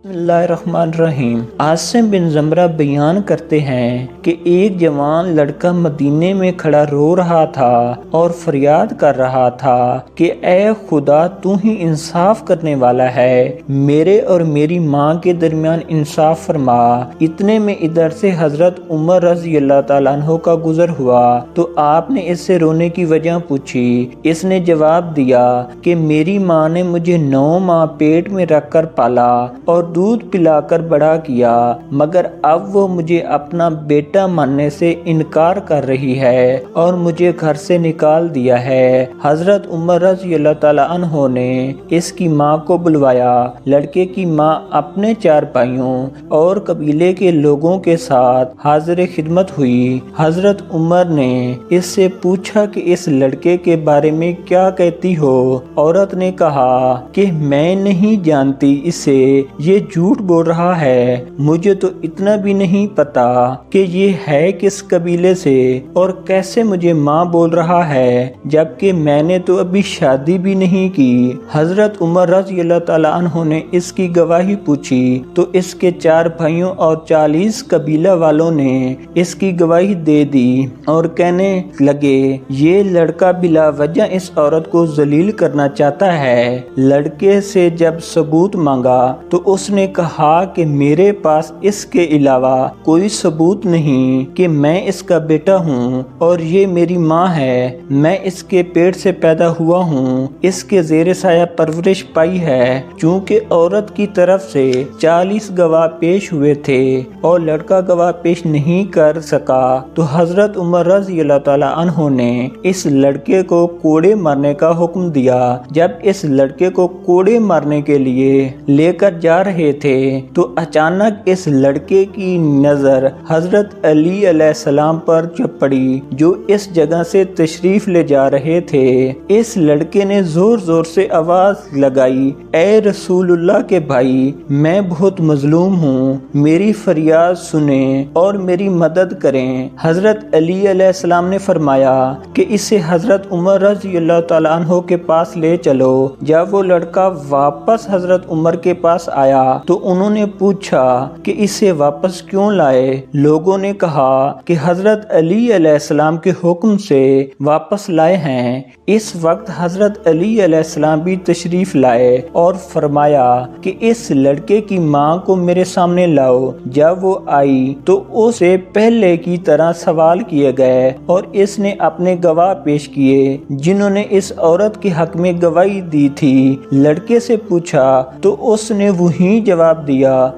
بسم اللہ الرحمن الرحیم۔ عاصم بن زمرہ بیان کرتے ہیں کہ ایک جوان لڑکا مدینے میں کھڑا رو رہا تھا اور فریاد کر رہا تھا کہ اے خدا تو ہی انصاف کرنے والا ہے، میرے اور میری ماں کے درمیان انصاف فرما۔ اتنے میں ادھر سے حضرت عمر رضی اللہ تعالیٰ عنہ کا گزر ہوا تو آپ نے اس سے رونے کی وجہ پوچھی۔ اس نے جواب دیا کہ میری ماں نے مجھے 9 ماہ پیٹ میں رکھ کر پالا اور دودھ پلا کر بڑا کیا، مگر اب وہ مجھے اپنا بیٹا ماننے سے انکار کر رہی ہے اور مجھے گھر سے نکال دیا ہے۔ حضرت عمر رضی اللہ تعالیٰ عنہ نے اس کی ماں کو بلوایا۔ لڑکے کی ماں اپنے 4 بھائیوں اور قبیلے کے لوگوں کے ساتھ حاضر خدمت ہوئی۔ حضرت عمر نے اس سے پوچھا کہ اس لڑکے کے بارے میں کیا کہتی ہو؟ عورت نے کہا کہ میں نہیں جانتی اسے، یہ جھوٹ بول رہا ہے، مجھے تو اتنا بھی نہیں پتا کہ یہ ہے کس قبیلے سے اور کیسے مجھے ماں بول رہا ہے، جبکہ میں نے تو ابھی شادی بھی نہیں کی۔ حضرت عمر رضی اللہ تعالیٰ عنہ نے اس کی گواہی پوچھی تو اس کے 4 بھائیوں اور 40 قبیلہ والوں نے اس کی گواہی دے دی اور کہنے لگے یہ لڑکا بلا وجہ اس عورت کو ذلیل کرنا چاہتا ہے۔ لڑکے سے جب ثبوت مانگا تو اس نے کہا کہ میرے پاس اس کے علاوہ کوئی ثبوت نہیں کہ میں اس کا بیٹا ہوں اور یہ میری ماں ہے، میں اس کے پیٹ سے پیدا ہوا ہوں، اس کے زیر سایہ پرورش پائی ہے۔ چونکہ عورت کی طرف سے 40 گواہ پیش ہوئے تھے اور لڑکا گواہ پیش نہیں کر سکا تو حضرت عمر رضی اللہ تعالیٰ عنہ نے اس لڑکے کو کوڑے مارنے کا حکم دیا۔ جب اس لڑکے کو کوڑے مارنے کے لیے لے کر جا رہے تھے تو اچانک اس لڑکے کی نظر حضرت علی علیہ السلام پر پڑی جو اس جگہ سے تشریف لے جا رہے تھے۔ اس لڑکے نے زور زور سے آواز لگائی، اے رسول اللہ کے بھائی، میں بہت مظلوم ہوں، میری فریاد سنیں اور میری مدد کریں۔ حضرت علی علیہ السلام نے فرمایا کہ اسے حضرت عمر رضی اللہ تعالیٰ عنہ کے پاس لے چلو۔ جب وہ لڑکا واپس حضرت عمر کے پاس آیا تو انہوں نے پوچھا کہ اسے واپس کیوں لائے؟ لوگوں نے کہا کہ حضرت علی علیہ السلام کے حکم سے واپس لائے ہیں۔ اس وقت حضرت علی علیہ السلام بھی تشریف لائے اور فرمایا کہ اس لڑکے کی ماں کو میرے سامنے لاؤ۔ جب وہ آئی تو اسے پہلے کی طرح سوال کیے گئے اور اس نے اپنے گواہ پیش کیے جنہوں نے اس عورت کے حق میں گواہی دی تھی۔ لڑکے سے پوچھا تو اس نے وہی جواب دیا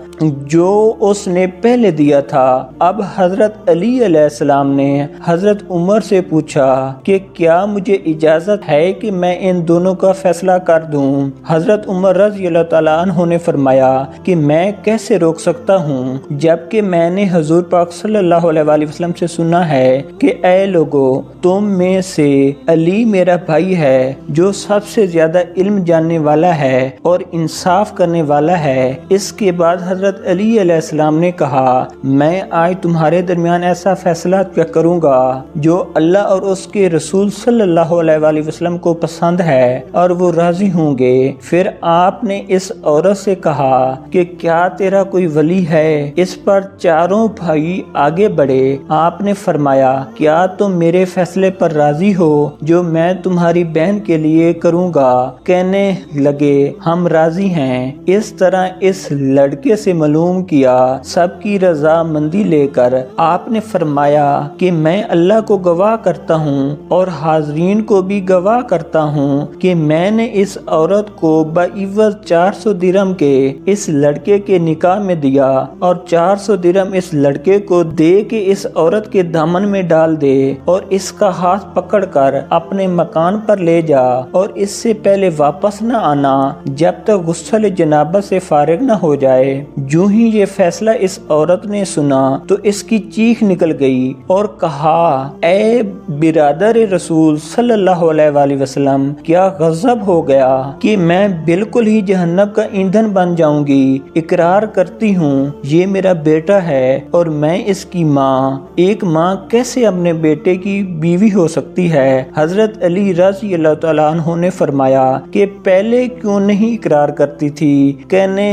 جو اس نے پہلے دیا تھا۔ اب حضرت علی علیہ السلام نے حضرت عمر سے پوچھا کہ کیا مجھے اجازت ہے کہ میں ان دونوں کا فیصلہ کر دوں؟ حضرت عمر رضی اللہ تعالیٰ عنہ نے فرمایا کہ میں کیسے روک سکتا ہوں، جبکہ میں نے حضور پاک صلی اللہ علیہ وآلہ وسلم سے سنا ہے کہ اے لوگو، تم میں سے علی میرا بھائی ہے جو سب سے زیادہ علم جاننے والا ہے اور انصاف کرنے والا ہے۔ اس کے بعد حضرت علی علیہ السلام نے کہا میں آج تمہارے درمیان ایسا فیصلہ کروں گا جو اللہ اور اس کے رسول صلی اللہ علیہ وآلہ وسلم کو پسند ہے اور وہ راضی ہوں گے۔ پھر آپ نے اس عورت سے کہا کہ کیا تیرا کوئی ولی ہے؟ اس پر چاروں بھائی آگے بڑھے۔ آپ نے فرمایا کیا تم میرے فیصلے پر راضی ہو جو میں تمہاری بہن کے لیے کروں گا؟ کہنے لگے ہم راضی ہیں۔ اس طرح اس لڑکے سے معلوم کیا۔ سب کی رضا مندی لے کر آپ نے فرمایا کہ میں اللہ کو گواہ کرتا ہوں اور حاضرین کو بھی گواہ کرتا ہوں کہ میں نے اس عورت کو بعوض 400 درہم کے اس لڑکے کے نکاح میں دیا اور 400 درہم اس لڑکے کو دے کہ اس عورت کے دامن میں ڈال دے اور اس کا ہاتھ پکڑ کر اپنے مکان پر لے جا اور اس سے پہلے واپس نہ آنا جب تک غسل جنابت سے فارغ نہ ہو جائے۔ جو ہی یہ فیصلہ اس عورت نے سنا تو اس کی چیخ نکل گئی اور کہا اے برادر رسول صلی اللہ علیہ وآلہ وسلم، کیا غضب ہو گیا کہ میں بالکل ہی جہنم کا ایندھن بن جاؤں گی؟ اقرار کرتی ہوں یہ میرا بیٹا ہے اور میں اس کی ماں۔ ایک ماں کیسے اپنے بیٹے کی بیوی ہو سکتی ہے؟ حضرت علی رضی اللہ تعالیٰ عنہ نے فرمایا کہ پہلے کیوں نہیں اقرار کرتی تھی؟ کہنے